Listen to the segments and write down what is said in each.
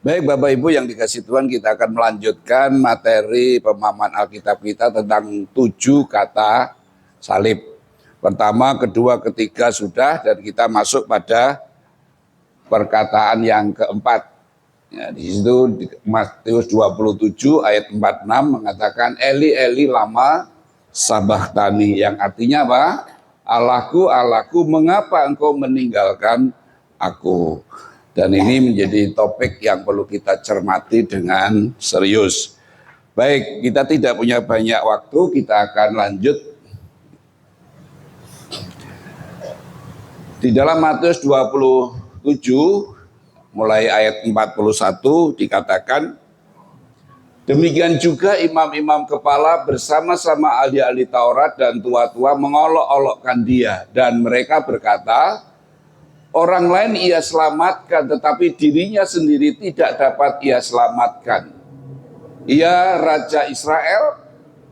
Baik Bapak Ibu yang dikasih Tuhan, kita akan melanjutkan materi pemahaman Alkitab kita tentang 7 kata salib. Pertama, kedua, ketiga sudah, dan kita masuk pada perkataan yang keempat. Ya, di situ Matius 27 ayat 46 mengatakan Eli Eli lama sabachthani, yang artinya apa? Allahku, Allahku, mengapa engkau meninggalkan aku? Dan ini menjadi topik yang perlu kita cermati dengan serius. Baik, kita tidak punya banyak waktu, kita akan lanjut. Di dalam Matius 27, mulai ayat 41 dikatakan, demikian juga imam-imam kepala bersama-sama ahli-ahli Taurat dan tua-tua mengolok-olokkan dia. Dan mereka berkata, orang lain ia selamatkan, tetapi dirinya sendiri tidak dapat ia selamatkan. Ia Raja Israel,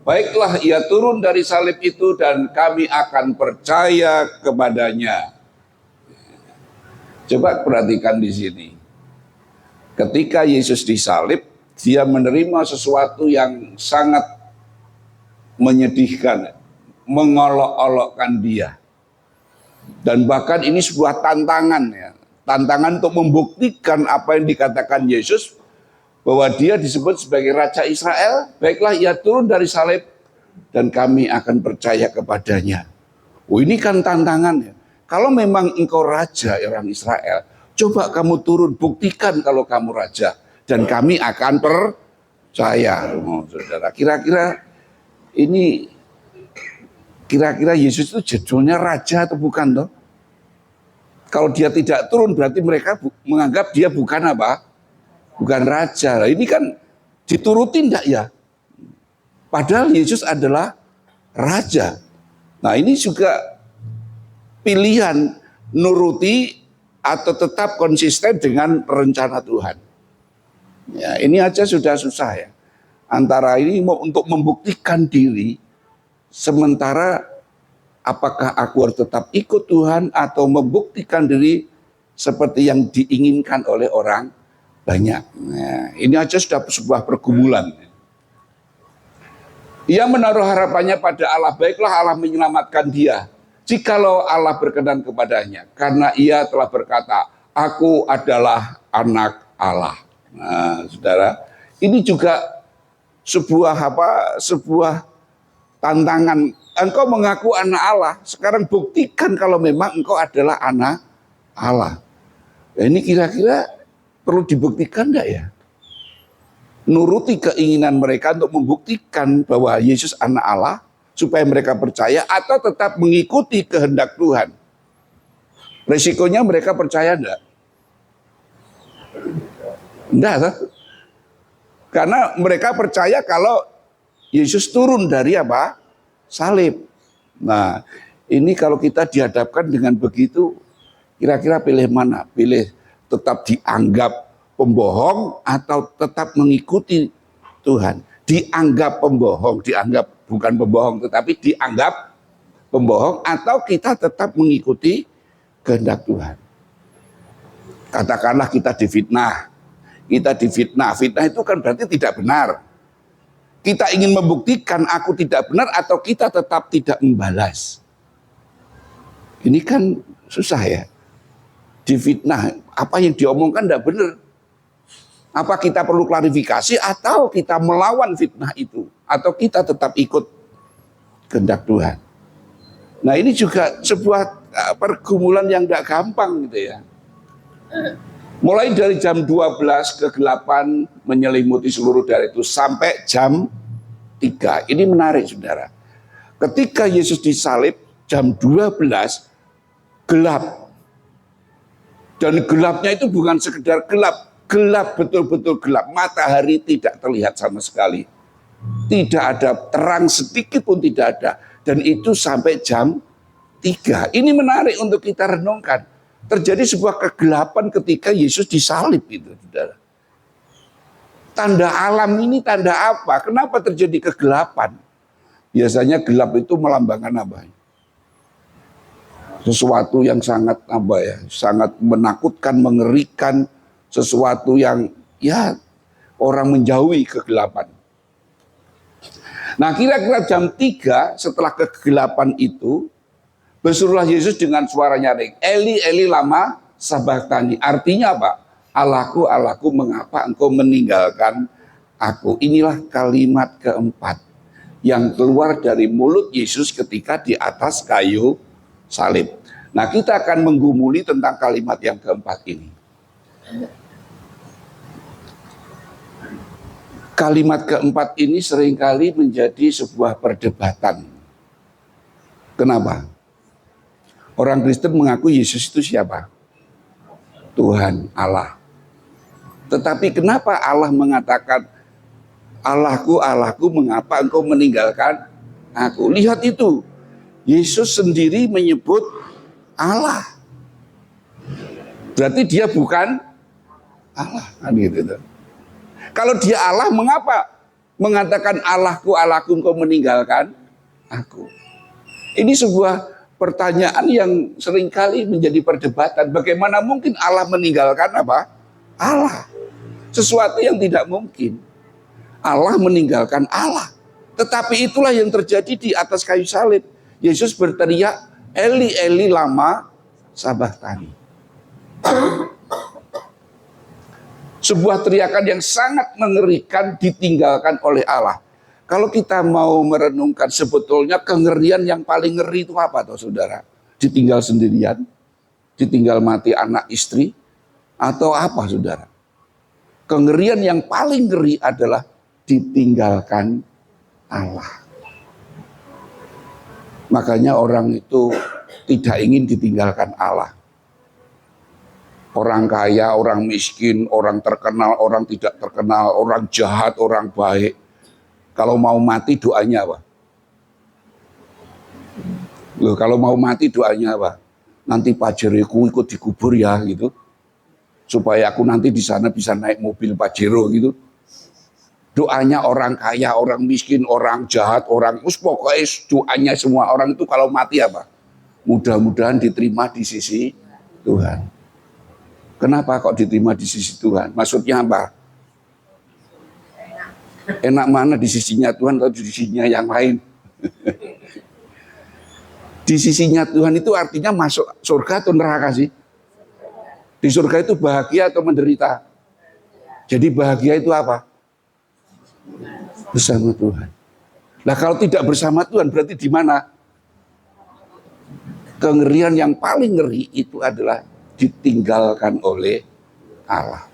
baiklah ia turun dari salib itu dan kami akan percaya kepadanya. Coba perhatikan di sini. Ketika Yesus disalib, dia menerima sesuatu yang sangat menyedihkan, mengolok-olokkan dia. Dan bahkan ini sebuah tantangan ya. Tantangan untuk membuktikan apa yang dikatakan Yesus, bahwa dia disebut sebagai Raja Israel, baiklah ia turun dari salib dan kami akan percaya kepadanya. Oh, ini kan tantangan ya. Kalau memang engkau Raja orang Israel, coba kamu turun, buktikan kalau kamu Raja dan kami akan percaya. Oh, saudara, kira-kira ini kira-kira Yesus itu judulnya raja atau bukan toh? Kalau dia tidak turun berarti mereka menganggap dia bukan apa? Bukan raja. Nah, ini kan diturutin enggak ya? Padahal Yesus adalah raja. Nah, ini juga pilihan nuruti atau tetap konsisten dengan rencana Tuhan. Ya, ini aja sudah susah ya. Antara ini untuk membuktikan diri, sementara apakah aku harus tetap ikut Tuhan atau membuktikan diri seperti yang diinginkan oleh orang banyak. Nah, ini aja sudah sebuah pergumulan. Ia menaruh harapannya pada Allah, baiklah Allah menyelamatkan dia, jikalau Allah berkenan kepadanya, karena ia telah berkata, aku adalah anak Allah. Nah, saudara, ini juga sebuah tantangan. Engkau mengaku anak Allah, sekarang buktikan kalau memang engkau adalah anak Allah. Nah, ini kira-kira perlu dibuktikan enggak ya? Nuruti keinginan mereka untuk membuktikan bahwa Yesus anak Allah, supaya mereka percaya, atau tetap mengikuti kehendak Tuhan. Resikonya mereka percaya enggak? Enggak, karena mereka percaya kalau Yesus turun dari apa? Salib. Nah, ini kalau kita dihadapkan dengan begitu, kira-kira pilih mana? Pilih tetap dianggap pembohong atau tetap mengikuti Tuhan? Dianggap pembohong, dianggap bukan pembohong tetapi dianggap pembohong, atau kita tetap mengikuti kehendak Tuhan? Katakanlah kita difitnah. Kita difitnah. Fitnah itu kan berarti tidak benar. Kita ingin membuktikan aku tidak benar atau kita tetap tidak membalas. Ini kan susah ya. Difitnah, apa yang diomongkan tidak benar. Apa kita perlu klarifikasi atau kita melawan fitnah itu? Atau kita tetap ikut kehendak Tuhan? Nah, ini juga sebuah pergumulan yang tidak gampang gitu ya. Mulai dari jam 12 kegelapan menyelimuti seluruh daerah itu sampai jam 3. Ini menarik saudara. Ketika Yesus disalib jam 12 gelap. Dan gelapnya itu bukan sekedar gelap. Gelap, betul-betul gelap. Matahari tidak terlihat sama sekali. Tidak ada terang sedikit pun tidak ada. Dan itu sampai jam 3. Ini menarik untuk kita renungkan. Terjadi sebuah kegelapan ketika Yesus disalib itu, saudara. Tanda alam ini tanda apa? Kenapa terjadi kegelapan? Biasanya gelap itu melambangkan apa? Sesuatu yang sangat sangat menakutkan, mengerikan, sesuatu yang ya orang menjauhi kegelapan. Nah, kira-kira jam 3 setelah kegelapan itu, berserulah Yesus dengan suara nyaring, Eli, Eli lama sabachthani. Artinya apa? Allahku, Allahku, mengapa engkau meninggalkan aku? Inilah kalimat keempat yang keluar dari mulut Yesus ketika di atas kayu salib. Nah, kita akan menggumuli tentang kalimat yang keempat ini. Kalimat keempat ini seringkali menjadi sebuah perdebatan. Kenapa? Orang Kristen mengaku Yesus itu siapa? Tuhan, Allah. Tetapi kenapa Allah mengatakan, Allahku, Allahku, mengapa engkau meninggalkan aku? Lihat itu, Yesus sendiri menyebut Allah. Berarti dia bukan Allah, kan gitu. Kalau dia Allah, mengapa mengatakan Allahku, Allahku, engkau meninggalkan aku? Ini sebuah pertanyaan yang seringkali menjadi perdebatan. Bagaimana mungkin Allah meninggalkan apa? Allah. Sesuatu yang tidak mungkin. Allah meninggalkan Allah. Tetapi itulah yang terjadi di atas kayu salib. Yesus berteriak, Eli, Eli lama sabachthani. Sebuah teriakan yang sangat mengerikan ditinggalkan oleh Allah. Kalau kita mau merenungkan sebetulnya kengerian yang paling ngeri itu apa toh saudara? Ditinggal sendirian, ditinggal mati anak istri, atau apa saudara? Kengerian yang paling ngeri adalah ditinggalkan Allah. Makanya orang itu tidak ingin ditinggalkan Allah. Orang kaya, orang miskin, orang terkenal, orang tidak terkenal, orang jahat, orang baik. Kalau mau mati doanya apa? Loh, kalau mau mati doanya apa? Nanti pajeriku ikut dikubur ya gitu. Supaya aku nanti di sana bisa naik mobil Pajero gitu. Doanya orang kaya, orang miskin, orang jahat, orang pokoknya doanya semua orang itu kalau mati apa? Mudah-mudahan diterima di sisi Tuhan. Kenapa kok diterima di sisi Tuhan? Maksudnya apa? Enak mana di sisinya Tuhan atau di sisinya yang lain? Di sisinya Tuhan itu artinya masuk surga atau neraka sih? Di surga itu bahagia atau menderita? Jadi bahagia itu apa? Bersama Tuhan. Nah, kalau tidak bersama Tuhan berarti di mana? Kengerian yang paling ngeri itu adalah ditinggalkan oleh Allah.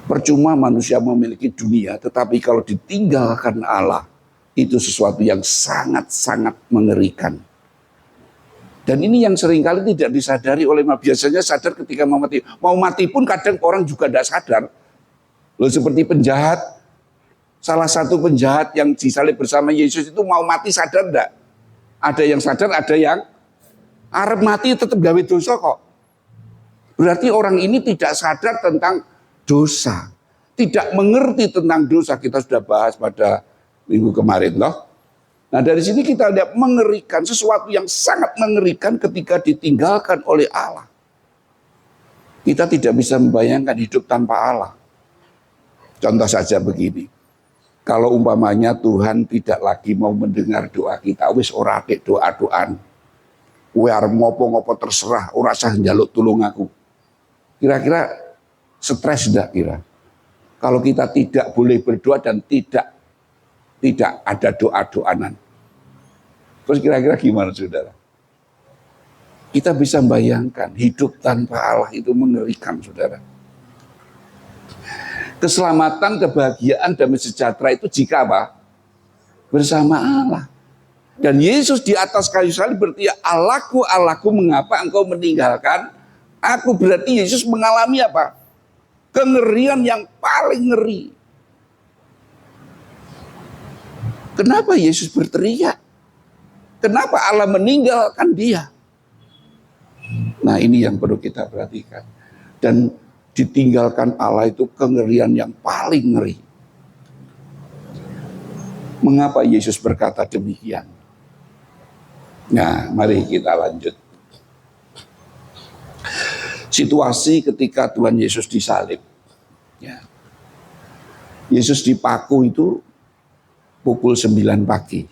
Percuma manusia memiliki dunia, tetapi kalau ditinggalkan Allah, itu sesuatu yang sangat-sangat mengerikan. Dan ini yang seringkali tidak disadari oleh manusia. Biasanya sadar ketika mau mati. Mau mati pun kadang orang juga tidak sadar. Loh, seperti penjahat. Salah satu penjahat yang disalib bersama Yesus itu mau mati sadar enggak? Ada yang sadar, ada yang arep mati tetap gawe dosa kok. Berarti orang ini tidak sadar tentang dosa. Tidak mengerti tentang dosa. Kita sudah bahas pada minggu kemarin loh. Nah, dari sini kita lihat mengerikan, sesuatu yang sangat mengerikan ketika ditinggalkan oleh Allah. Kita tidak bisa membayangkan hidup tanpa Allah. Contoh saja begini. Kalau umpamanya Tuhan tidak lagi mau mendengar doa kita, wis ora kek doa-doaan. Kowe arep ngopo-ngopo terserah, ora usah njaluk tulung aku. Kira-kira stres enggak kira? Kalau kita tidak boleh berdoa dan tidak ada doa-doanan. Terus kira-kira gimana saudara? Kita bisa membayangkan hidup tanpa Allah itu mengerikan saudara. Keselamatan, kebahagiaan, damai sejahtera itu jika apa? Bersama Allah. Dan Yesus di atas kayu salib berteriak, Allahku, Allahku, mengapa engkau meninggalkan aku? Berarti Yesus mengalami apa? Kengerian yang paling ngeri. Kenapa Yesus berteriak? Kenapa Allah meninggalkan dia? Nah, ini yang perlu kita perhatikan. Dan ditinggalkan Allah itu kengerian yang paling ngeri. Mengapa Yesus berkata demikian? Nah, mari kita lanjut. situasi ketika Tuhan Yesus disalib. Ya. Yesus dipaku itu pukul 9 pagi.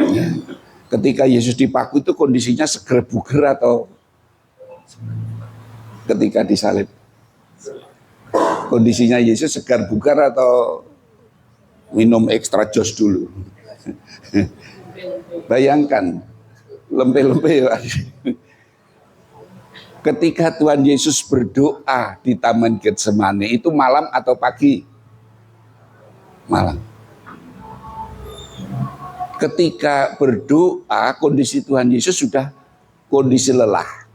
Ya. Ketika Yesus dipaku itu kondisinya seger buger atau ketika disalib? Kondisinya Yesus segar bugar atau minum ekstra jos dulu? Bayangkan, lempe-lempe. Ketika Tuhan Yesus berdoa di Taman Getsemani itu malam atau pagi? Malam. Ketika berdoa, kondisi Tuhan Yesus sudah kondisi lelah.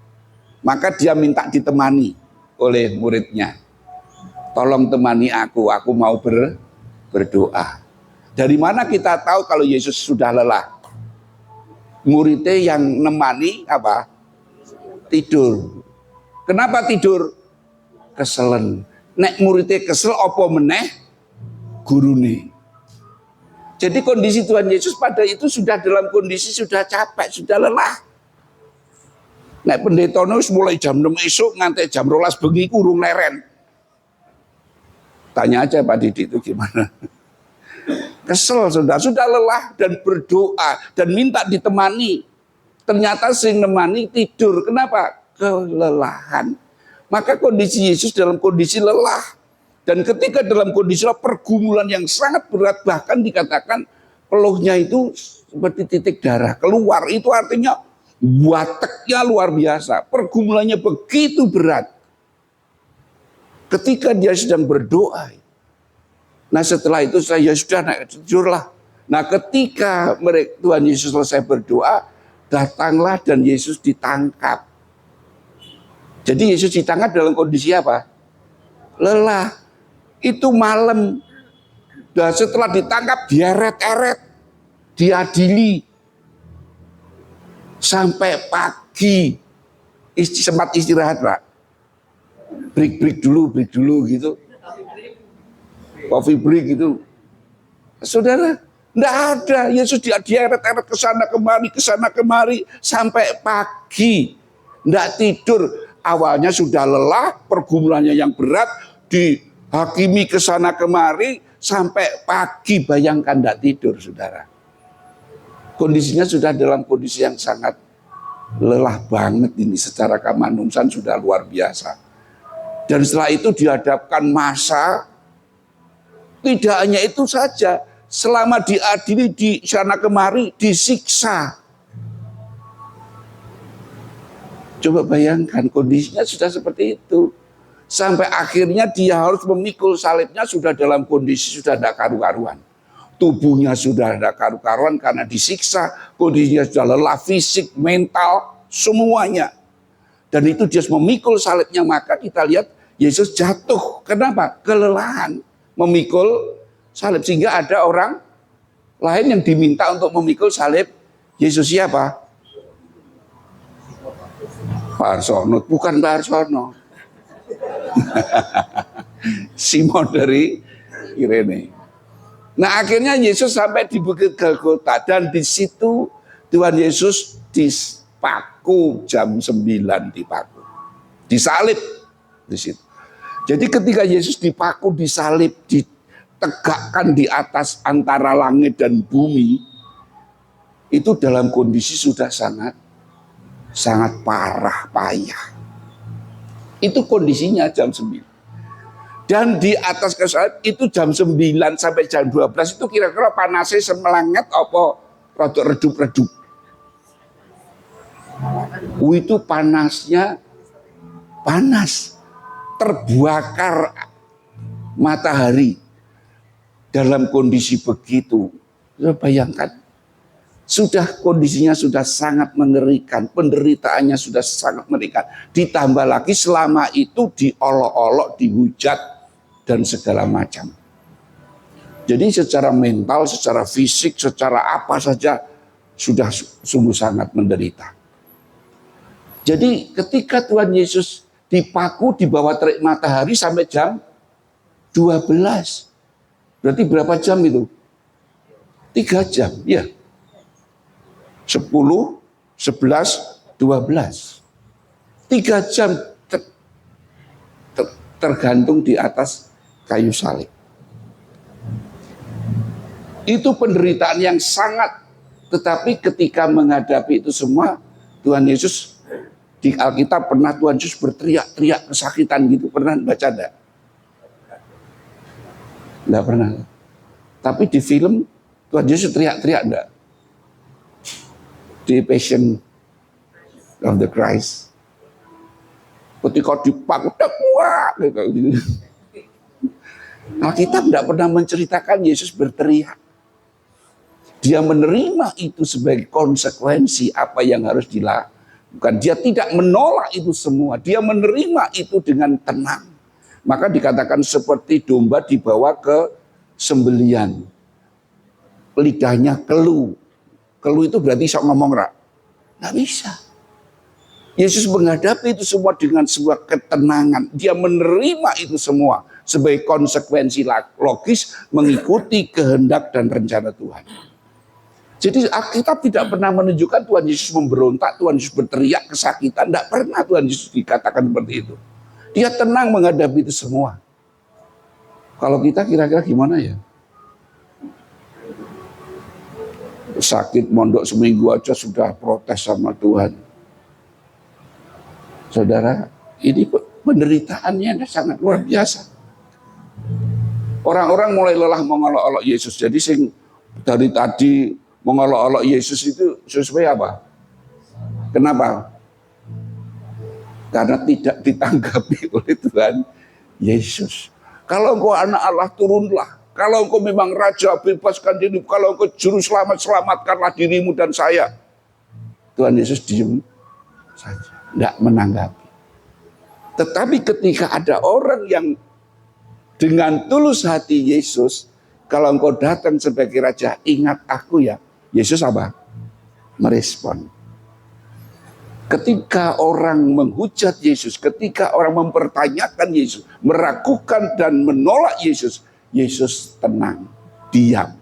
Maka dia minta ditemani oleh muridnya. Tolong temani aku mau berdoa. Dari mana kita tahu kalau Yesus sudah lelah? Muridnya yang nemani apa? Tidur. Kenapa tidur? Keselen. Nek muridnya kesel apa meneh? Gurune. Jadi kondisi Tuhan Yesus pada itu sudah dalam kondisi sudah capek, sudah lelah. Nek pendeta mulai jam 6 esok nganti jam 12 bengi kurung leren. Tanya aja Pak Didi itu gimana. Kesel sudah lelah dan berdoa dan minta ditemani. Ternyata sing nemani tidur. Kenapa? Kelelahan. Maka kondisi Yesus dalam kondisi lelah. Dan ketika dalam kondisi pergumulan yang sangat berat, bahkan dikatakan peluhnya itu seperti titik darah keluar. Itu artinya wateknya luar biasa. Pergumulannya begitu berat. Ketika dia sedang berdoa. Nah setelah itu saya sudah tidurlah. Nah ketika Tuhan Yesus selesai berdoa, datanglah dan Yesus ditangkap. Jadi Yesus ditangkap dalam kondisi apa? Lelah. Itu malam. Dan setelah ditangkap dieret-eret, diadili sampai pagi. Sempat istirahat Pak. Break dulu gitu. Coffee break gitu. Saudara, enggak ada. Yesus dieret-eret ke sana kemari sampai pagi. Enggak tidur. Awalnya sudah lelah, pergumulannya yang berat, dihakimi ke sana kemari sampai pagi. Bayangkan enggak tidur, Saudara. Kondisinya sudah dalam kondisi yang sangat lelah banget ini, secara kemanusiaan sudah luar biasa. Dan setelah itu dihadapkan masa. Tidak hanya itu saja, selama diadili di sana kemari disiksa. Coba bayangkan kondisinya sudah seperti itu. Sampai akhirnya dia harus memikul salibnya sudah dalam kondisi sudah tidak karu-karuan. Tubuhnya sudah tidak karu-karuan karena disiksa, kondisinya sudah lelah fisik, mental, semuanya. Dan itu dia memikul salibnya, maka kita lihat Yesus jatuh. Kenapa? Kelelahan memikul salib. Sehingga ada orang lain yang diminta untuk memikul salib Yesus. Siapa? Pak Arsono. Bukan Pak Arsono. Simon dari Kirene. Nah akhirnya Yesus sampai di Bukit Golgota. Dan di situ Tuhan Yesus dipaku jam 9 dipaku. Disalib di situ. Jadi ketika Yesus dipaku, disalib, ditegakkan di atas antara langit dan bumi, itu dalam kondisi sudah sangat parah, payah. Itu kondisinya jam 9. Dan di atas kesalib itu jam 9 sampai jam 12 itu kira-kira panasnya semelanget apa rada redup-redup. Itu panasnya panas. Terbakar matahari dalam kondisi begitu. Bayangkan, sudah kondisinya sudah sangat mengerikan, penderitaannya sudah sangat mengerikan. Ditambah lagi selama itu diolok-olok, dihujat dan segala macam. Jadi secara mental, secara fisik, secara apa saja sudah sungguh sangat menderita. Jadi ketika Tuhan Yesus dipaku di bawah terik matahari sampai jam 12. Berarti berapa jam itu? 3 jam, ya. 10, 11, 12. 3 jam tergantung di atas kayu salib. Itu penderitaan yang sangat, tetapi ketika menghadapi itu semua, Tuhan Yesus di Alkitab pernah Tuhan Yesus berteriak-teriak kesakitan gitu, pernah baca enggak? Enggak pernah. Tapi di film Tuhan Yesus teriak-teriak enggak? Di Passion of the Christ. Ketika dipangdak, wah, gitu. Alkitab enggak pernah menceritakan Yesus berteriak. Dia menerima itu sebagai konsekuensi apa yang harus dilakukan. Dia tidak menolak itu semua. Dia menerima itu dengan tenang. Maka dikatakan seperti domba dibawa ke sembelian. Lidahnya keluh. Keluh itu berarti sok ngomong, Rak. Nggak bisa. Yesus menghadapi itu semua dengan sebuah ketenangan. Dia menerima itu semua sebagai konsekuensi logis mengikuti kehendak dan rencana Tuhan. Jadi Alkitab tidak pernah menunjukkan Tuhan Yesus memberontak, Tuhan Yesus berteriak kesakitan. Tidak pernah Tuhan Yesus dikatakan seperti itu. Dia tenang menghadapi itu semua. Kalau kita kira-kira gimana ya? Sakit mondok seminggu aja sudah protes sama Tuhan. Saudara, ini penderitaannya sangat luar biasa. Orang-orang mulai lelah mengolok-olok Yesus. Jadi dari tadi mengolok-olok Yesus itu sesuai apa? Kenapa? Karena tidak ditanggapi oleh Tuhan Yesus. Kalau engkau anak Allah, turunlah. Kalau engkau memang raja, bebaskan diri. Kalau engkau juru selamat, selamatkanlah dirimu dan saya. Tuhan Yesus diam saja, tidak menanggapi. Tetapi ketika ada orang yang dengan tulus hati Yesus, kalau engkau datang sebagai raja, ingat aku ya. Yesus apa? Merespon. Ketika orang menghujat Yesus, ketika orang mempertanyakan Yesus, meragukan dan menolak Yesus, Yesus tenang, diam.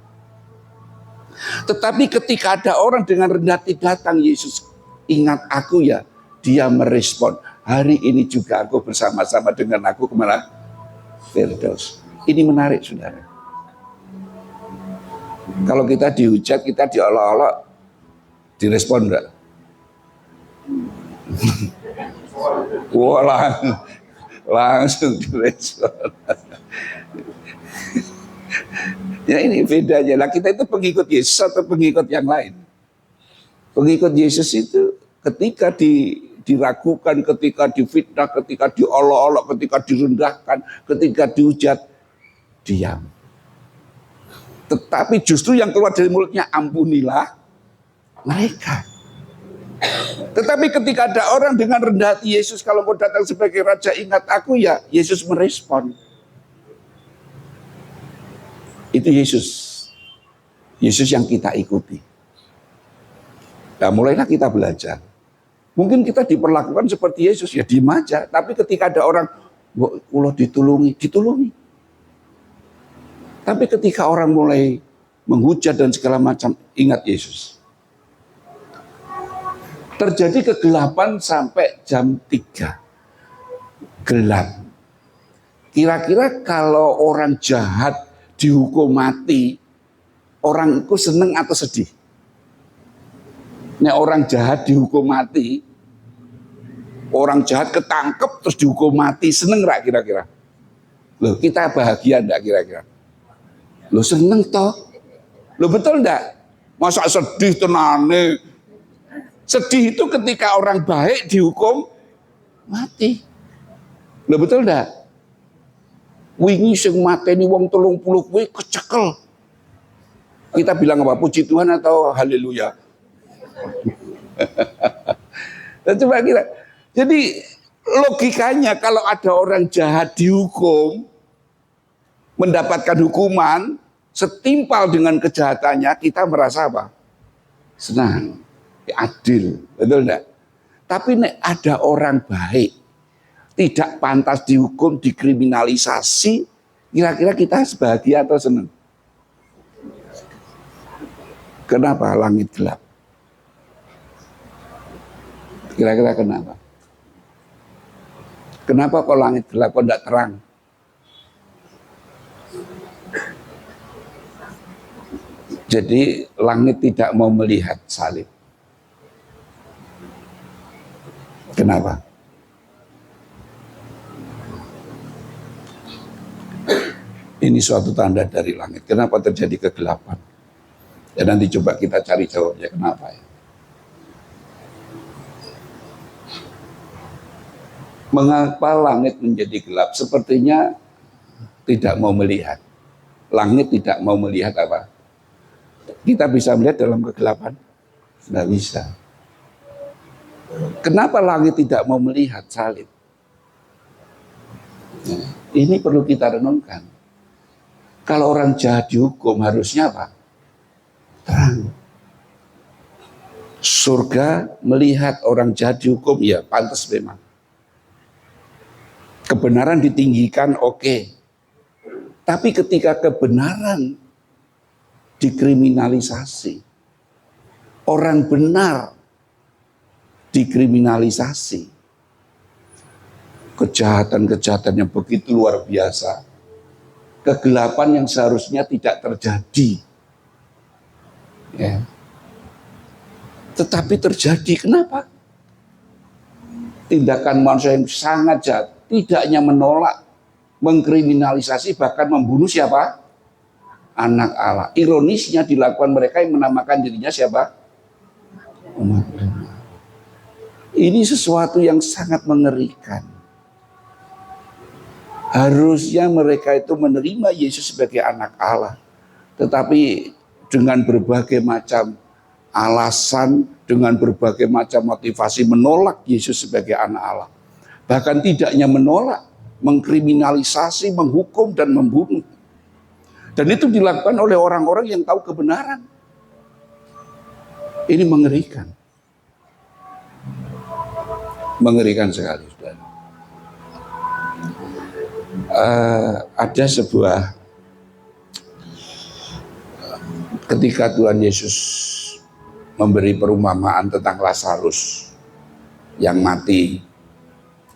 Tetapi ketika ada orang dengan rendah hati datang, Yesus, ingat aku ya, dia merespon. Hari ini juga aku bersama-sama dengan aku kemana? Firdaus. Ini menarik, saudara. Kalau kita dihujat, kita diolok-olok, direspon enggak? Wah, langsung direspon. Ya ini bedanya. Nah, kita itu pengikut Yesus atau pengikut yang lain? Pengikut Yesus itu ketika diragukan, ketika difitnah, ketika diolok-olok, ketika direndahkan, ketika dihujat, diam. Tetapi justru yang keluar dari mulutnya, ampunilah mereka. Tetapi ketika ada orang dengan rendah hati Yesus, kalau mau datang sebagai raja, ingat aku ya, Yesus merespon. Itu Yesus. Yesus yang kita ikuti. Nah, mulailah kita belajar. Mungkin kita diperlakukan seperti Yesus, ya diem aja. Tapi ketika ada orang, ulah ditulungi. Tapi ketika orang mulai menghujat dan segala macam, ingat Yesus. Terjadi kegelapan sampai jam 3. Gelap. Kira-kira kalau orang jahat dihukum mati, orang itu seneng atau sedih? Nek orang jahat dihukum mati, orang jahat ketangkep terus dihukum mati, seneng gak kira-kira? Loh, kita bahagia enggak kira-kira? Loh, seneng toh? Loh, betul enggak? Masa sedih tenane? Sedih itu ketika orang baik dihukum mati. Loh, betul enggak? Wingi sing mateni wong 30 kuwi kecekel. Kita bilang apa? Puji Tuhan atau haleluya? Dan coba kira. Jadi logikanya kalau ada orang jahat dihukum, mendapatkan hukuman setimpal dengan kejahatannya, kita merasa apa? Senang, adil, betul enggak? Tapi nek ada orang baik, tidak pantas dihukum, dikriminalisasi, kira-kira kita bahagia atau senang? Kenapa langit gelap? Kira-kira kenapa? Kenapa kok langit gelap, kok tidak terang? Jadi langit tidak mau melihat salib. Kenapa? Ini suatu tanda dari langit. Kenapa terjadi kegelapan? Ya nanti coba kita cari jawabnya kenapa ya. Mengapa langit menjadi gelap? Sepertinya tidak mau melihat. Langit tidak mau melihat apa? Kita bisa melihat dalam kegelapan? Tidak bisa. Kenapa langit tidak mau melihat salib? Ini perlu kita renungkan. Kalau orang jahat dihukum harusnya apa? Terang. Surga melihat orang jahat dihukum, ya pantas memang. Kebenaran ditinggikan, oke. Tapi ketika kebenaran dikriminalisasi, orang benar dikriminalisasi, kejahatan-kejahatan yang begitu luar biasa, kegelapan yang seharusnya tidak terjadi, ya. Tetapi terjadi. Kenapa? Tindakan manusia yang sangat jahat, tidak hanya menolak, mengkriminalisasi, bahkan membunuh siapa? Anak Allah. Ironisnya dilakukan mereka yang menamakan dirinya siapa? Umat Allah. Ini sesuatu yang sangat mengerikan. Harusnya mereka itu menerima Yesus sebagai anak Allah. Tetapi dengan berbagai macam alasan, dengan berbagai macam motivasi menolak Yesus sebagai anak Allah. Bahkan tidak hanya menolak, mengkriminalisasi, menghukum, dan membunuh. Dan itu dilakukan oleh orang-orang yang tahu kebenaran. Ini mengerikan. Mengerikan sekali, saudara. Ada sebuah, ketika Tuhan Yesus memberi perumpamaan tentang Lazarus yang mati,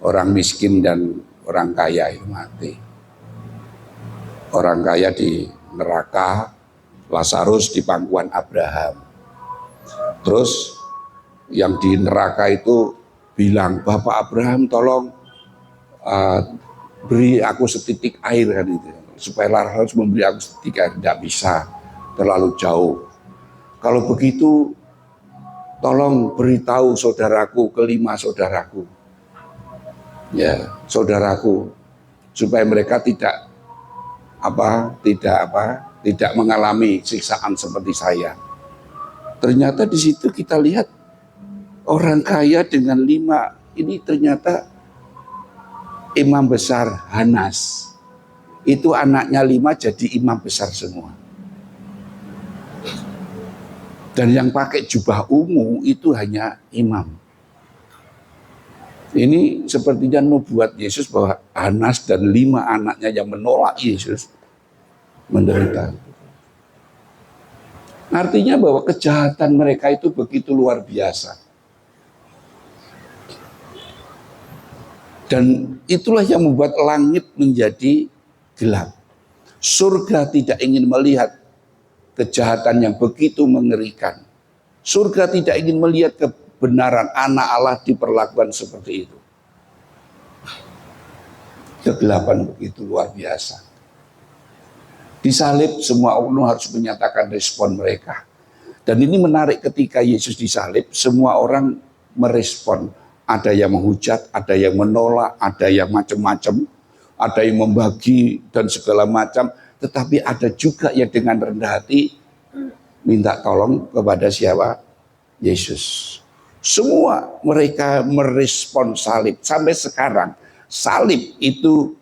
orang miskin dan orang kaya itu mati. Orang kaya di neraka, Lazarus di pangkuan Abraham. Terus yang di neraka itu bilang, Bapak Abraham tolong beri aku setitik air, kan itu, supaya Lazarus memberi aku setitik air. Tidak bisa, terlalu jauh. Kalau begitu tolong beritahu saudaraku, kelima saudaraku, ya saudaraku, supaya mereka tidak mengalami siksaan seperti saya. Ternyata di situ kita lihat orang kaya dengan 5 ini ternyata imam besar Hanas. Itu anaknya 5 jadi imam besar semua. Dan yang pakai jubah ungu itu hanya imam. Ini sepertinya nubuat Yesus bahwa Hanas dan 5 anaknya yang menolak Yesus menderita. Artinya bahwa kejahatan mereka itu begitu luar biasa. Dan itulah yang membuat langit menjadi gelap. Surga tidak ingin melihat kejahatan yang begitu mengerikan. Surga tidak ingin melihat kebenaran anak Allah diperlakukan seperti itu. Kegelapan begitu luar biasa. Disalib, semua ulun harus menyatakan respon mereka. Dan ini menarik, ketika Yesus disalib, semua orang merespon. Ada yang menghujat, ada yang menolak, ada yang macam-macam, ada yang membagi dan segala macam. Tetapi ada juga yang dengan rendah hati minta tolong kepada siapa? Yesus. Semua mereka merespon salib. Sampai sekarang salib itu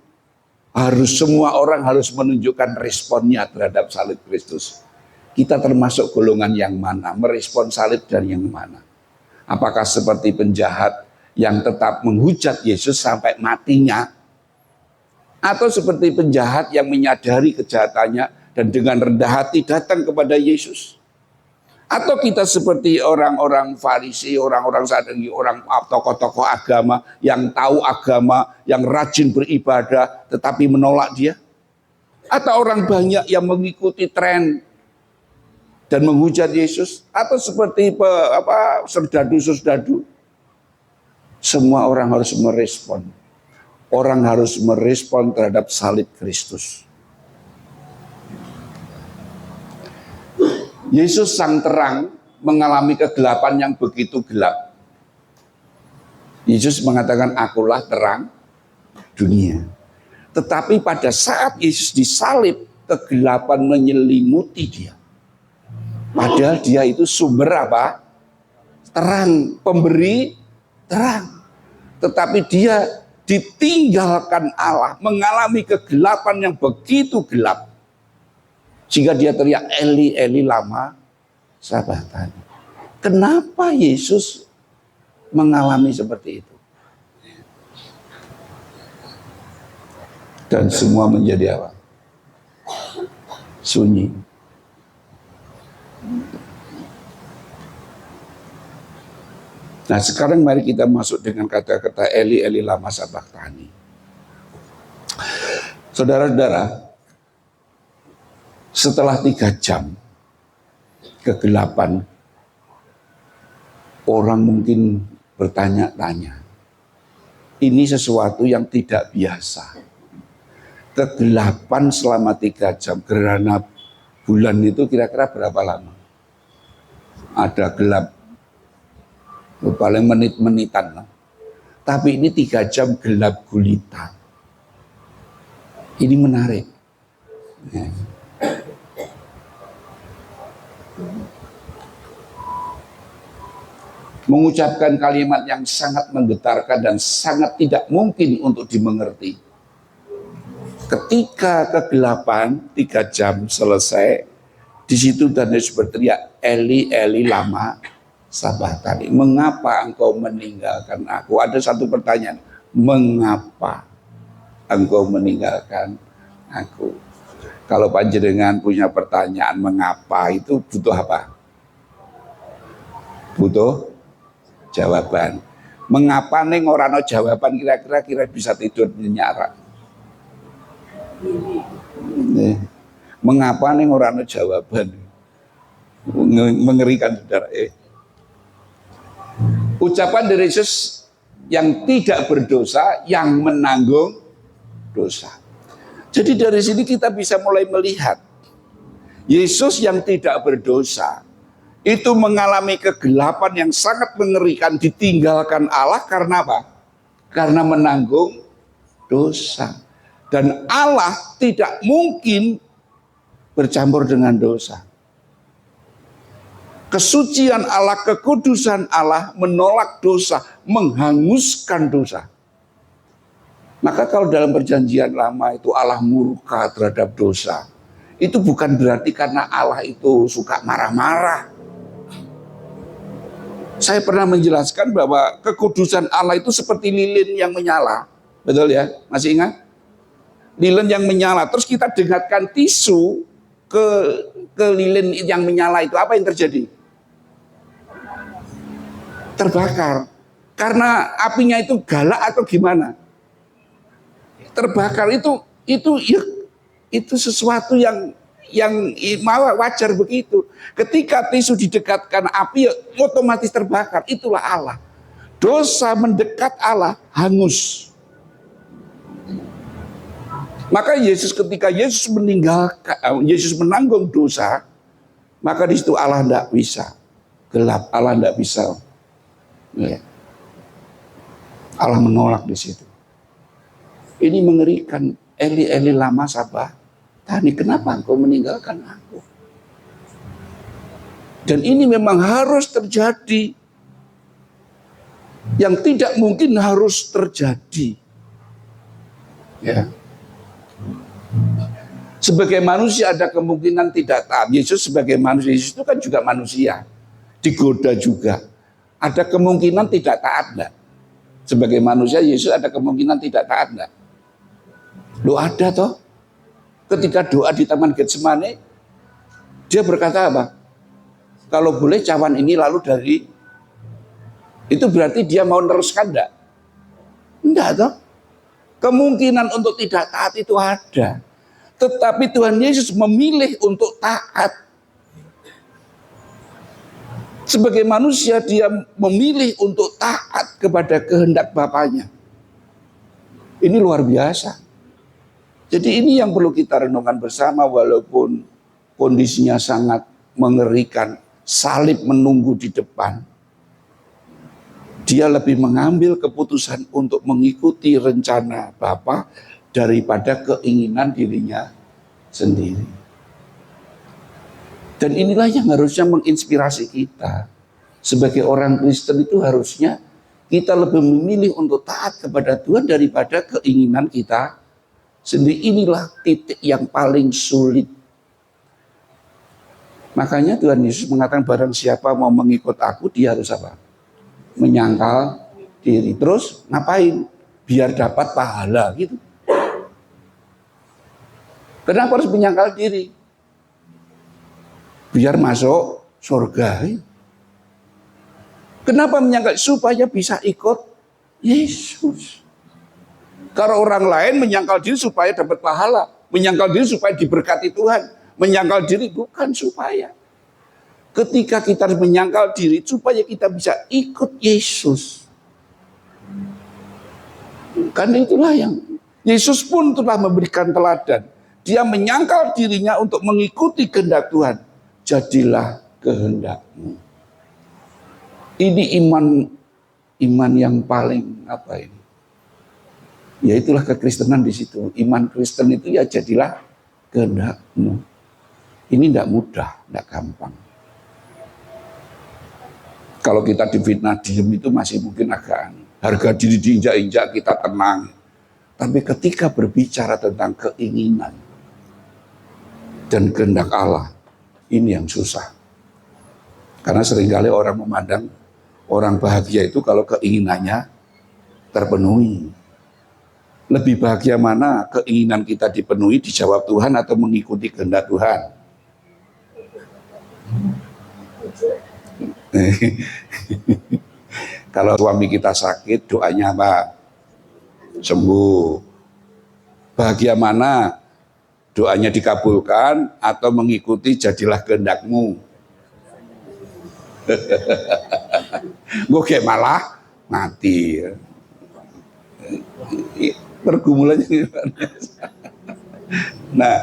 harus, semua orang harus menunjukkan responnya terhadap salib Kristus. Kita termasuk golongan yang mana? Merespon salib dan yang mana? Apakah seperti penjahat yang tetap menghujat Yesus sampai matinya? Atau seperti penjahat yang menyadari kejahatannya dan dengan rendah hati datang kepada Yesus? Atau kita seperti orang-orang Farisi, orang-orang Sadduki, orang tokoh-tokoh agama yang tahu agama, yang rajin beribadah, tetapi menolak dia? Atau orang banyak yang mengikuti tren dan menghujat Yesus? Atau seperti serdadu-serdadu? Semua orang harus merespon. Orang harus merespon terhadap salib Kristus. Yesus sang terang mengalami kegelapan yang begitu gelap. Yesus mengatakan, akulah terang dunia. Tetapi pada saat Yesus disalib, kegelapan menyelimuti dia. Padahal dia itu sumber apa? Terang, pemberi terang. Tetapi dia ditinggalkan Allah, mengalami kegelapan yang begitu gelap. Sehingga dia teriak, Eli, Eli lama sabachthani. Kenapa Yesus mengalami seperti itu? Dan semua menjadi apa? Sunyi. Nah sekarang mari kita masuk dengan kata-kata Eli, Eli lama sabachthani. Saudara-saudara, setelah 3 jam kegelapan, orang mungkin bertanya-tanya, ini sesuatu yang tidak biasa. Kegelapan selama 3 jam, gerhana bulan itu kira-kira berapa lama? Ada gelap, paling menit-menitan. Tapi ini 3 jam gelap gulita. Ini menarik. Ya. Mengucapkan kalimat yang sangat menggetarkan dan sangat tidak mungkin untuk dimengerti. Ketika kegelapan 3 jam selesai, di situ dan Yesus berteriak, Eli, Eli lama sabachthani. Mengapa engkau meninggalkan aku? Ada satu pertanyaan, mengapa engkau meninggalkan aku? Kalau panjenengan punya pertanyaan mengapa, itu butuh apa? Butuh jawaban. Mengapa ning ora ana jawaban, kira-kira bisa tidur nyenyak? Mengapa ning ora ana jawaban? Mengerikan saudara. Ucapan dari Yesus yang tidak berdosa, yang menanggung dosa. Jadi dari sini kita bisa mulai melihat Yesus yang tidak berdosa itu mengalami kegelapan yang sangat mengerikan, ditinggalkan Allah karena apa? Karena menanggung dosa. Dan Allah tidak mungkin bercampur dengan dosa. Kesucian Allah, kekudusan Allah menolak dosa, menghanguskan dosa. Maka kalau dalam perjanjian lama itu Allah murka terhadap dosa, itu bukan berarti karena Allah itu suka marah-marah. Saya pernah menjelaskan bahwa kekudusan Allah itu seperti lilin yang menyala. Betul ya? Masih ingat? Lilin yang menyala. Terus kita dekatkan tisu ke lilin yang menyala itu. Apa yang terjadi? Terbakar. Karena apinya itu galak atau gimana? Terbakar itu sesuatu yang wajar begitu. Ketika tisu didekatkan api, ya otomatis terbakar. Itulah Allah. Dosa mendekat Allah, hangus. Maka ketika Yesus meninggalkan, Yesus menanggung dosa, maka di situ Allah tidak bisa gelap, Allah tidak bisa. Ya. Allah menolak di situ. Ini mengerikan. Eli, Eli lama sabachthani. Kenapa engkau meninggalkan aku? Dan ini memang harus terjadi. Yang tidak mungkin harus terjadi. Ya. Sebagai manusia ada kemungkinan tidak taat. Yesus sebagai manusia, Yesus itu kan juga manusia. Digoda juga. Ada kemungkinan tidak taat enggak? Sebagai manusia, Yesus ada kemungkinan tidak taat enggak? Loh ada toh. Ketika doa di Taman Getsemani, dia berkata apa? Kalau boleh cawan ini lalu dari, itu berarti dia mau meneruskan enggak? Enggak toh. Kemungkinan untuk tidak taat itu ada. Tetapi Tuhan Yesus memilih untuk taat. Sebagai manusia dia memilih untuk taat kepada kehendak Bapaknya. Ini luar biasa. Jadi ini yang perlu kita renungkan bersama, walaupun kondisinya sangat mengerikan, salib menunggu di depan. Dia lebih mengambil keputusan untuk mengikuti rencana Bapa daripada keinginan dirinya sendiri. Dan inilah yang harusnya menginspirasi kita. Sebagai orang Kristen itu harusnya kita lebih memilih untuk taat kepada Tuhan daripada keinginan kita sendiri. Inilah titik yang paling sulit. Makanya Tuhan Yesus mengatakan barang siapa mau mengikut aku, dia harus apa? Menyangkal diri. Terus ngapain? Biar dapat pahala gitu. Kenapa harus menyangkal diri? Biar masuk surga. Kenapa menyangkal? Supaya bisa ikut Yesus. Kalau orang lain menyangkal diri supaya dapat pahala, menyangkal diri supaya diberkati Tuhan, menyangkal diri bukan supaya. Ketika kita harus menyangkal diri supaya kita bisa ikut Yesus. Karena itulah yang Yesus pun telah memberikan teladan. Dia menyangkal dirinya untuk mengikuti kehendak Tuhan. Jadilah kehendakmu. Ini iman yang paling apa ini? Ya itulah kekristenan di situ. Iman Kristen itu ya jadilah kehendakmu. Ini tidak mudah, tidak gampang. Kalau kita difitnah diem itu masih mungkin agak harga diri diinjak-injak kita tenang. Tapi ketika berbicara tentang keinginan dan kehendak Allah, ini yang susah. Karena seringkali orang memandang orang bahagia itu kalau keinginannya terpenuhi. Lebih bahagia mana keinginan kita dipenuhi, dijawab Tuhan atau mengikuti kehendak Tuhan? Kalau suami kita sakit, doanya apa? Sembuh. Bahagia mana? Doanya dikabulkan atau mengikuti jadilah kehendakmu? Gue kayak malah mati. Pergumulannya gimana? Nah,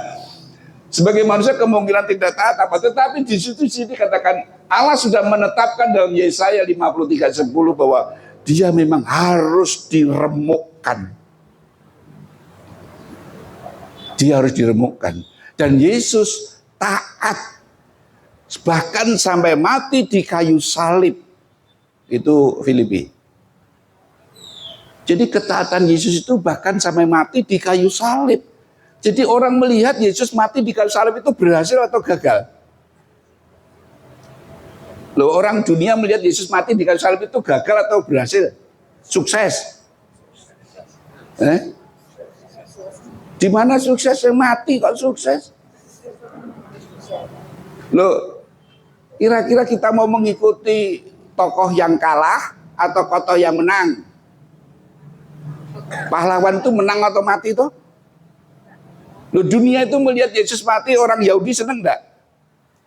sebagai manusia kemungkinan tidak taat apa, tetapi di sini katakan Allah sudah menetapkan dalam Yesaya 53:10 bahwa dia memang harus diremukkan. Dia harus diremukkan. Dan Yesus taat bahkan sampai mati di kayu salib. Itu Filipi. Jadi ketaatan Yesus itu bahkan sampai mati di kayu salib. Jadi orang melihat Yesus mati di kayu salib itu berhasil atau gagal? Loh, orang dunia melihat Yesus mati di kayu salib itu gagal atau berhasil? Sukses. Di mana suksesnya? Mati kok sukses? Loh, kira-kira kita mau mengikuti tokoh yang kalah atau tokoh yang menang? Pahlawan itu menang atau mati toh? Loh, dunia itu melihat Yesus mati, orang Yahudi seneng enggak?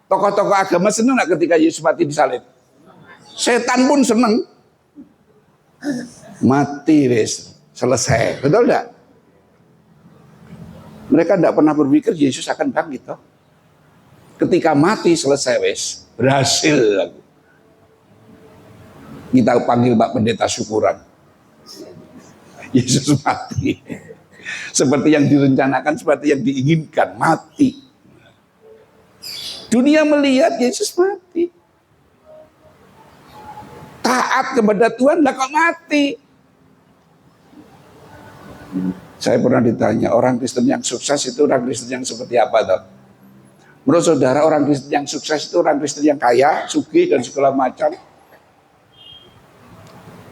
Tokoh-tokoh agama seneng enggak ketika Yesus mati disalib? Setan pun seneng. Mati wes, selesai. Betul enggak? Mereka enggak pernah berpikir Yesus akan bangkit toh. Ketika mati selesai wes, berhasil. Kita panggil Pak Pendeta syukuran. Yesus mati. Seperti yang direncanakan, seperti yang diinginkan, mati. Dunia melihat Yesus mati. Taat kepada Tuhan, lah kok mati? Saya pernah ditanya, orang Kristen yang sukses itu orang Kristen yang seperti apa toh? Menurut saudara, orang Kristen yang sukses itu orang Kristen yang kaya, sugih dan segala macam.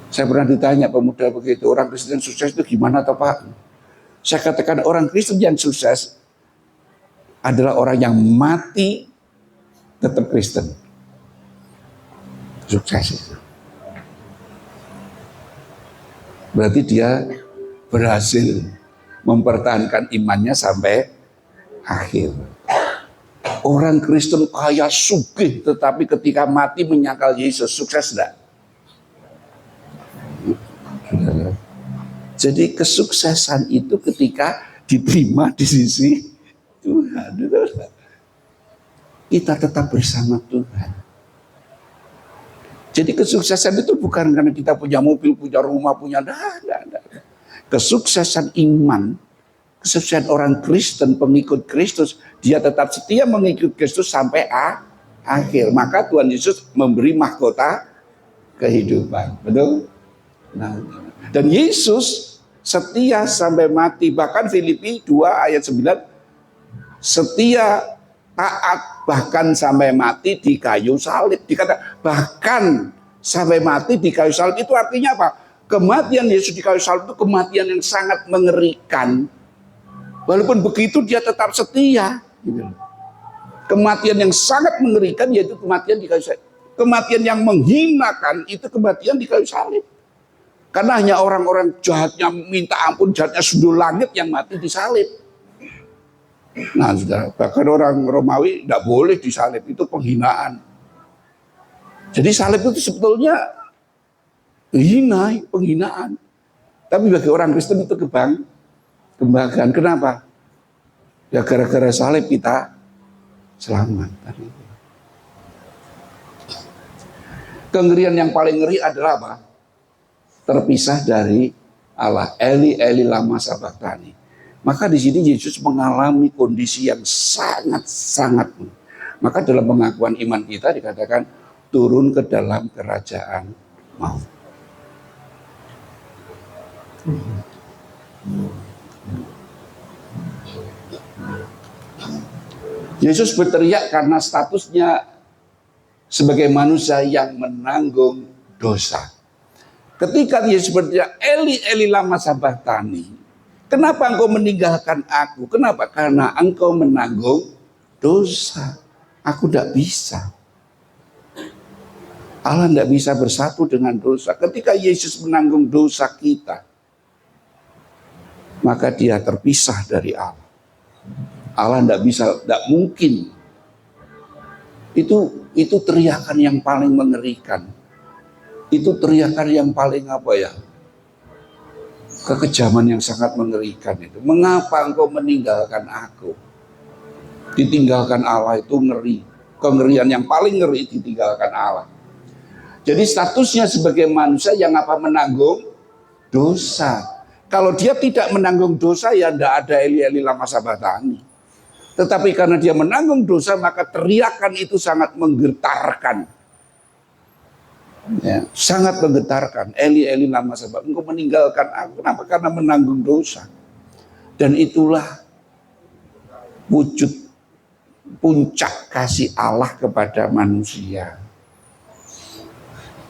Saya pernah ditanya pemuda begitu, orang Kristen yang sukses itu gimana toh Pak? Saya katakan orang Kristen yang sukses adalah orang yang mati tetap Kristen. Sukses itu. Berarti dia berhasil mempertahankan imannya sampai akhir. Orang Kristen kaya sugih, tetapi ketika mati menyangkal Yesus, sukses enggak? Jadi kesuksesan itu ketika diterima di sisi Tuhan. Kita tetap bersama Tuhan. Jadi kesuksesan itu bukan karena kita punya mobil, punya rumah, punya enggak. Kesuksesan iman, kesuksesan orang Kristen, pengikut Kristus, dia tetap setia mengikut Kristus sampai akhir. Maka Tuhan Yesus memberi mahkota kehidupan. Betul? Nah, dan Yesus setia sampai mati. Bahkan Filipi 2 ayat 9, setia taat bahkan sampai mati di kayu salib. Dikata bahkan sampai mati di kayu salib, itu artinya apa? Kematian Yesus di kayu salib itu kematian yang sangat mengerikan. Walaupun begitu dia tetap setia. Kematian yang sangat mengerikan yaitu kematian di kayu salib. Kematian yang menghinakan itu kematian di kayu salib. Karena hanya orang-orang jahatnya minta ampun, jahatnya sundul langit yang mati di salib. Nah, saudara, bahkan orang Romawi tidak boleh disalib, itu penghinaan. Jadi salib itu sebetulnya penghinaan. Tapi bagi orang Kristen itu kebanggaan. Kenapa? Ya gara-gara salib kita selamat. Kengerian yang paling ngeri adalah apa? Terpisah dari Allah. Eli, Eli lama sabachthani. Maka di sini Yesus mengalami kondisi yang sangat. Maka dalam pengakuan iman kita dikatakan turun ke dalam kerajaan maut. Yesus berteriak karena statusnya sebagai manusia yang menanggung dosa. Ketika Yesus berteriak, Eli, Eli lama sabachthani. Kenapa engkau meninggalkan aku? Kenapa? Karena engkau menanggung dosa. Aku tidak bisa. Allah tidak bisa bersatu dengan dosa. Ketika Yesus menanggung dosa kita, maka dia terpisah dari Allah. Allah tidak mungkin. Itu teriakan yang paling mengerikan. Itu teriakan yang paling kekejaman yang sangat mengerikan itu. Mengapa engkau meninggalkan aku? Ditinggalkan Allah itu ngeri. Kengerian yang paling ngeri ditinggalkan Allah. Jadi statusnya sebagai manusia yang menanggung dosa. Kalau dia tidak menanggung dosa ya tidak ada Eli, Eli lama sabachthani. Tetapi karena dia menanggung dosa maka teriakan itu sangat menggetarkan. Ya, sangat menggetarkan. Eli, Eli lama sabachthani. Engkau meninggalkan aku. Kenapa? Karena menanggung dosa. Dan itulah wujud puncak kasih Allah kepada manusia.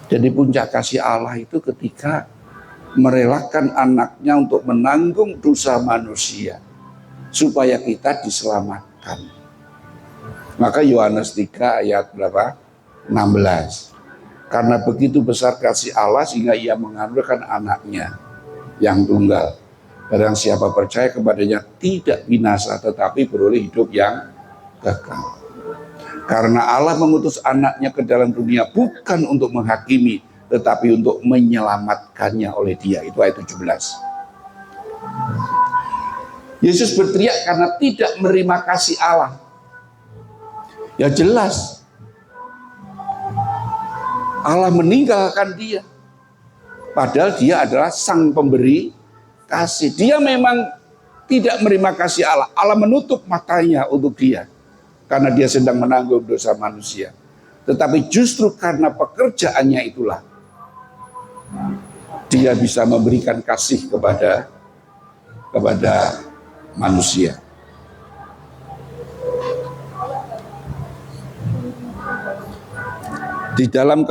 Jadi puncak kasih Allah itu ketika merelakan anaknya untuk menanggung dosa manusia supaya kita diselamatkan. Maka Yohanes 3 ayat berapa? 16. Karena begitu besar kasih Allah sehingga ia menganugerahkan anaknya yang tunggal. Barang siapa percaya kepadanya tidak binasa tetapi beroleh hidup yang kekal. Karena Allah mengutus anaknya ke dalam dunia bukan untuk menghakimi tetapi untuk menyelamatkannya oleh dia. Itu ayat 17. Yesus berteriak karena tidak menerima kasih Allah. Ya jelas. Allah meninggalkan dia. Padahal dia adalah sang pemberi kasih. Dia memang tidak menerima kasih Allah. Allah menutup matanya untuk dia. Karena dia sedang menanggung dosa manusia. Tetapi justru karena pekerjaannya itulah. Dia bisa memberikan kasih kepada manusia. Di dalam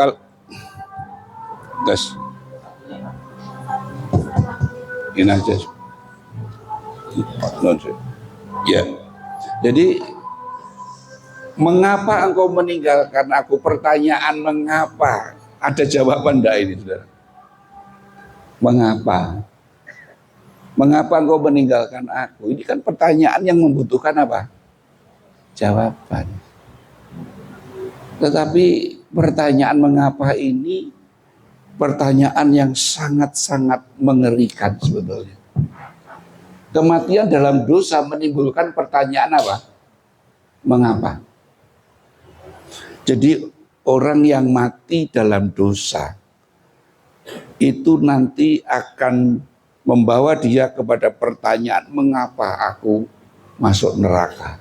ini aja. Ya. Jadi mengapa engkau meninggalkan aku? Pertanyaan mengapa Ada jawaban enggak ini, saudara? Mengapa? Mengapa engkau meninggalkan aku? Ini kan pertanyaan yang membutuhkan apa? Jawaban. Tetapi pertanyaan mengapa ini pertanyaan yang sangat-sangat mengerikan sebetulnya. Kematian dalam dosa menimbulkan pertanyaan apa? Mengapa? Jadi orang yang mati dalam dosa itu nanti akan membawa dia kepada pertanyaan, mengapa aku masuk neraka?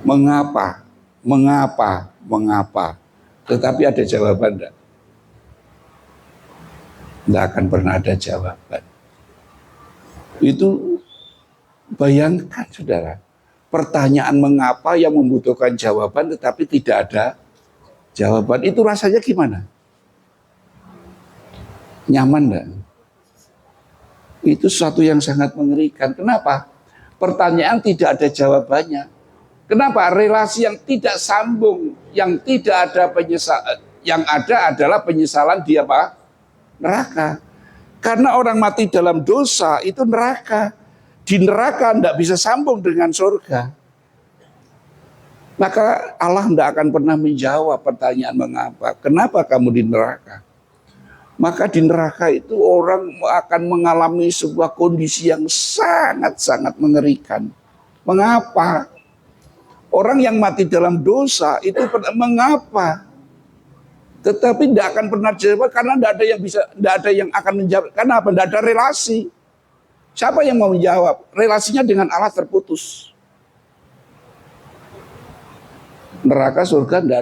Mengapa? Mengapa? Mengapa? Tetapi ada jawaban enggak? Enggak akan pernah ada jawaban. Itu bayangkan, saudara, pertanyaan mengapa yang membutuhkan jawaban tetapi tidak ada jawaban. Itu rasanya gimana? Nyaman enggak? Itu sesuatu yang sangat mengerikan. Kenapa? Pertanyaan tidak ada jawabannya. Kenapa? Relasi yang tidak sambung, yang tidak ada penyesalan, yang ada adalah penyesalan di apa? Neraka. Karena orang mati dalam dosa itu neraka. Di neraka tidak bisa sambung dengan surga. Maka Allah tidak akan pernah menjawab pertanyaan mengapa. Kenapa kamu di neraka? Maka di neraka itu orang akan mengalami sebuah kondisi yang sangat-sangat mengerikan. Mengapa? Orang yang mati dalam dosa itu mengapa? Tetapi tidak akan pernah jawab karena tidak ada yang akan menjawab. Karena apa? Tidak ada relasi. Siapa yang mau menjawab? Relasinya dengan Allah terputus. Neraka surga tidak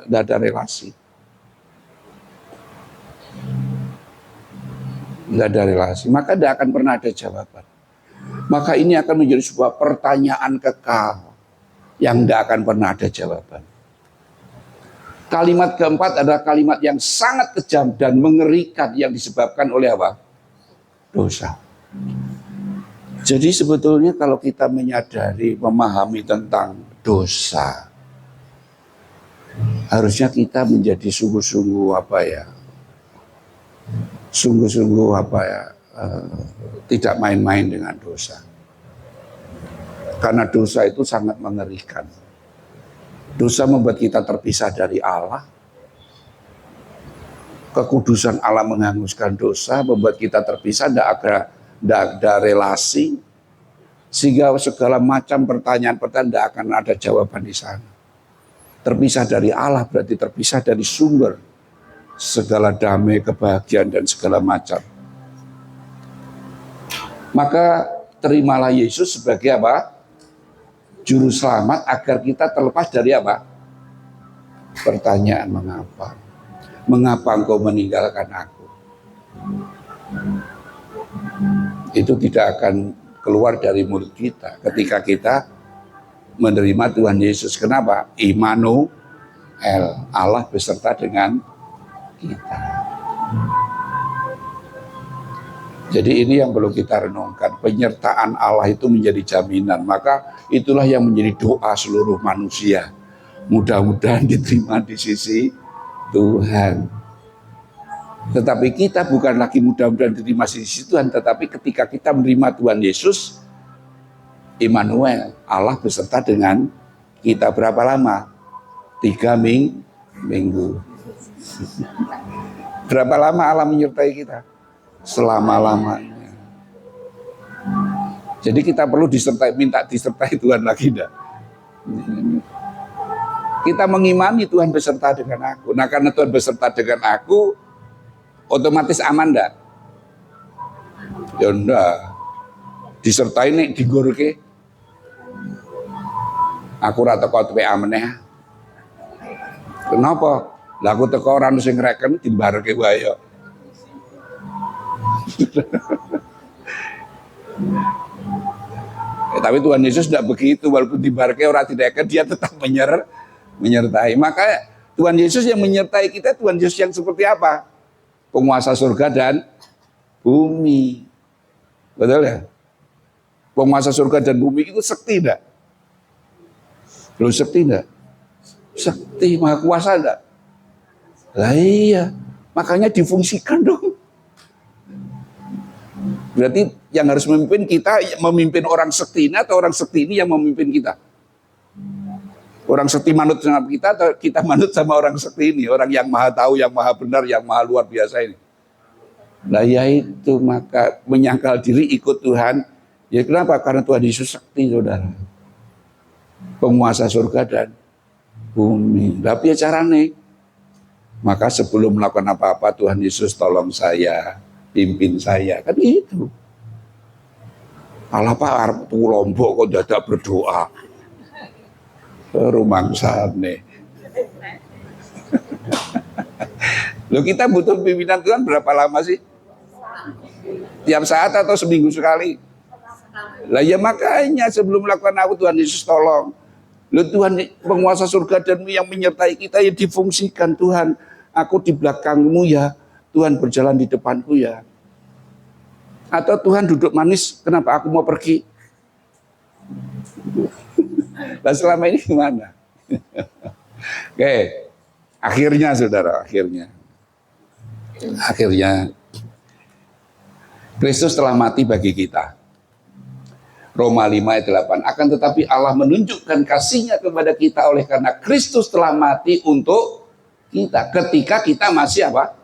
ada relasi. Tidak ada relasi. Maka tidak akan pernah ada jawaban. Maka ini akan menjadi sebuah pertanyaan kekal yang tidak akan pernah ada jawaban. Kalimat keempat adalah kalimat yang sangat kejam dan mengerikan yang disebabkan oleh apa? Dosa. Jadi sebetulnya kalau kita menyadari, memahami tentang dosa, harusnya kita menjadi sungguh-sungguh tidak main-main dengan dosa. Karena dosa itu sangat mengerikan. Dosa membuat kita terpisah dari Allah. Kekudusan Allah menghanguskan dosa, membuat kita terpisah, tidak ada relasi. Sehingga segala macam pertanyaan-pertanyaan tidak akan ada jawaban di sana. Terpisah dari Allah berarti terpisah dari sumber segala damai, kebahagiaan, dan segala macam. Maka terimalah Yesus sebagai apa? Juru selamat agar kita terlepas dari apa? Pertanyaan mengapa? Mengapa engkau meninggalkan aku? Itu tidak akan keluar dari mulut kita ketika kita menerima Tuhan Yesus. Kenapa? Immanuel, Allah beserta dengan kita. Jadi ini yang perlu kita renungkan. Penyertaan Allah itu menjadi jaminan. Maka itulah yang menjadi doa seluruh manusia. Mudah-mudahan diterima di sisi Tuhan. Tetapi kita bukan lagi mudah-mudahan diterima di sisi Tuhan. Tetapi ketika kita menerima Tuhan Yesus, Immanuel, Allah beserta dengan kita. Berapa lama? 3 minggu. Berapa lama Allah menyertai kita? Selama-lamanya. Jadi kita perlu minta disertai Tuhan lagi enggak? Kita mengimani Tuhan beserta dengan aku. Nah karena Tuhan beserta dengan aku, otomatis aman enggak? Ya enggak. Disertai nih digorke. Aku ora teko PA meneh. Kenapa? Lah aku teko ora ono sing ngreken dimbarke wae yo. Tapi Tuhan Yesus tidak begitu, walaupun dibarke orang tidak akan, dia tetap menyertai. Maka Tuhan Yesus yang menyertai kita, Tuhan Yesus yang seperti apa? Penguasa surga dan bumi. Betul ya? Penguasa surga dan bumi itu sekti enggak? Belum sekti enggak? Sekti, maha kuasa enggak? Lah iya, makanya difungsikan dong. Berarti yang harus memimpin kita, memimpin orang sekti ini atau orang sekti ini yang memimpin kita? Orang sekti manut sama kita atau kita manut sama orang sekti ini? Orang yang maha tahu, yang maha benar, yang maha luar biasa ini. Nah yaitu maka menyangkal diri ikut Tuhan. Ya kenapa? Karena Tuhan Yesus sekti, saudara. Penguasa surga dan bumi. Tapi ya caranya. Maka sebelum melakukan apa-apa, Tuhan Yesus tolong saya, pimpin saya. Kan gitu. Alah Pak, arep tuku Lombok kok dadak berdoa. Rumangsane. Loh kita butuh pimpinan Tuhan berapa lama sih? Tiap saat atau seminggu sekali? Lah ya makanya sebelum melakukan aku Tuhan Yesus tolong. Loh Tuhan penguasa surga dan yang menyertai kita ya difungsikan Tuhan. Aku di belakangmu ya, Tuhan berjalan di depanku ya. Atau Tuhan duduk manis, kenapa aku mau pergi? Nah selama ini gimana? Oke, akhirnya saudara, akhirnya Kristus telah mati bagi kita. Roma 5 ayat 8. Akan tetapi Allah menunjukkan kasih-Nya kepada kita oleh karena Kristus telah mati untuk kita ketika kita masih apa?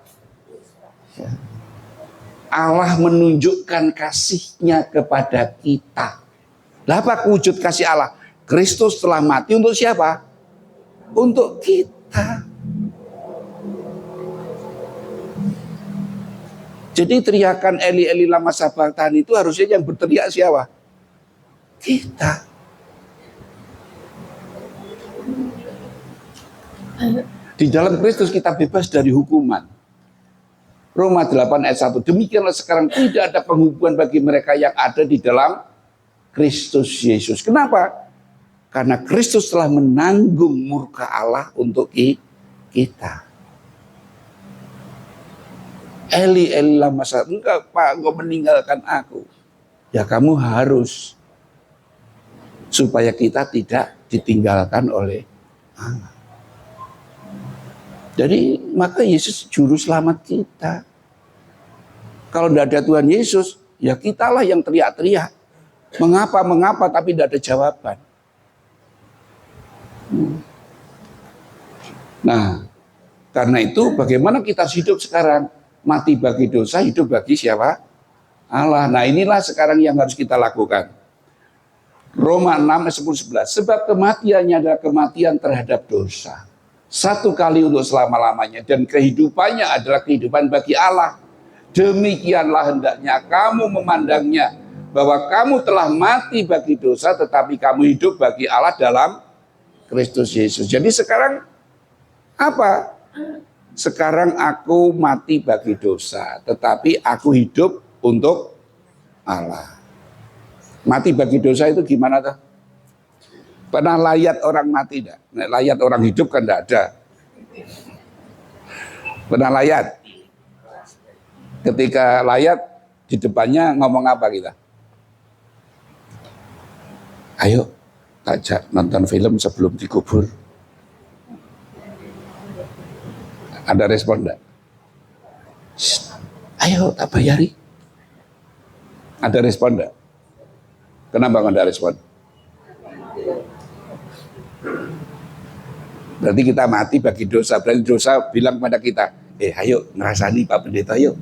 Allah menunjukkan kasih-Nya kepada kita. Lah apa wujud kasih Allah? Kristus telah mati untuk siapa? Untuk kita. Jadi teriakan Eli Eli lama sabachthani itu harusnya yang berteriak siapa? Kita. Di dalam Kristus kita bebas dari hukuman. Roma 8 ayat 1. Demikianlah sekarang tidak ada penghubungan bagi mereka yang ada di dalam Kristus Yesus. Kenapa? Karena Kristus telah menanggung murka Allah untuk kita. Eli Eli lama sabachthani. Enggak Pak, engkau meninggalkan aku. Ya kamu harus. Supaya kita tidak ditinggalkan oleh Allah. Jadi maka Yesus juru selamat kita. Kalau tidak ada Tuhan Yesus, ya kitalah yang teriak-teriak. Mengapa tapi tidak ada jawaban. Nah, karena itu bagaimana kita hidup sekarang? Mati bagi dosa, hidup bagi siapa? Allah. Nah inilah sekarang yang harus kita lakukan. Roma 6 ayat 10-11. Sebab kematiannya adalah kematian terhadap dosa. Satu kali untuk selama-lamanya. Dan kehidupannya adalah kehidupan bagi Allah. Demikianlah hendaknya kamu memandangnya. Bahwa kamu telah mati bagi dosa. Tetapi kamu hidup bagi Allah dalam Kristus Yesus. Jadi sekarang apa? Sekarang aku mati bagi dosa. Tetapi aku hidup untuk Allah. Mati bagi dosa itu gimana tuh? Pernah layat orang mati enggak? Layat orang hidup kan enggak ada. Pernah layat? Ketika layat di depannya ngomong apa kita? Ayo, ajak nonton film sebelum dikubur. Ada respon enggak? Ayo, tak bayari. Ada respon enggak? Kenapa enggak ada respon? Berarti kita mati bagi dosa. Berarti dosa bilang pada kita, ayo ngerasani Pak Pendeta yuk.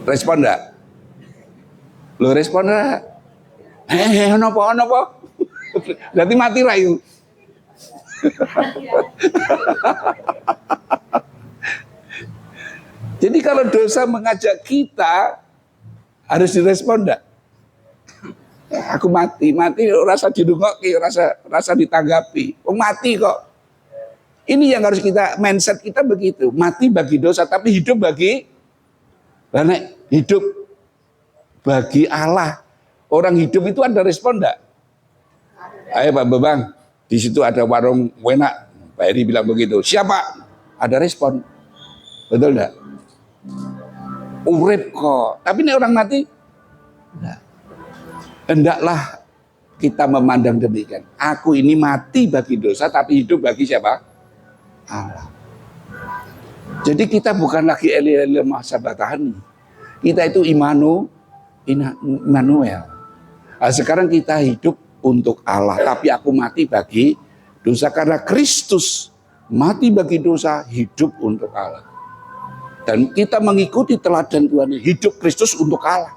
Respon enggak? Lo respon enggak? Apa? Berarti mati rayu. Jadi kalau dosa mengajak kita, harus direspon enggak? Aku mati rasa dirungoki, rasa ditanggapi. Mati kok. Ini yang harus kita mindset kita begitu. Mati bagi dosa tapi hidup bagi hidup bagi Allah. Orang hidup itu ada respon enggak? Ayo Pak Bambang, di situ ada warung enak. Pak Eri bilang begitu. Siapa? Ada respon. Betul enggak? Urip kok. Tapi ini orang mati enggak. Hendaklah kita memandang demikian. Aku ini mati bagi dosa tapi hidup bagi siapa? Allah. Jadi kita bukan lagi Eli Sabatani. Kita itu Immanuel. Nah, sekarang kita hidup untuk Allah, tapi aku mati bagi dosa karena Kristus mati bagi dosa, hidup untuk Allah. Dan kita mengikuti teladan Tuhan, hidup Kristus untuk Allah,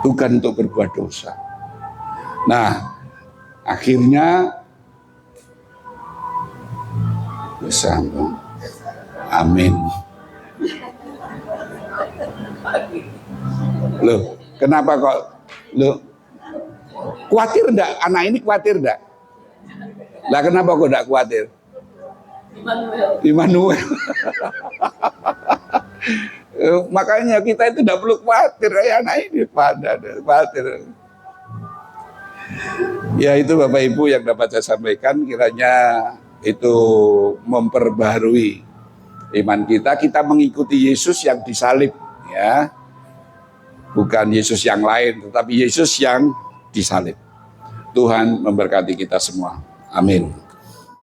bukan untuk berbuat dosa. Nah, akhirnya bersama. Amin. Loh, kenapa kok? Loh, khawatir enggak? Anak ini khawatir enggak? Lah kenapa kok enggak khawatir? Immanuel. Makanya kita itu enggak perlu khawatir. Ya, anak ini khawatir. Ya, itu Bapak Ibu yang dapat saya sampaikan, kiranya itu memperbaharui iman kita. Kita mengikuti Yesus yang disalib, ya. Bukan Yesus yang lain, tetapi Yesus yang disalib. Tuhan memberkati kita semua. Amin.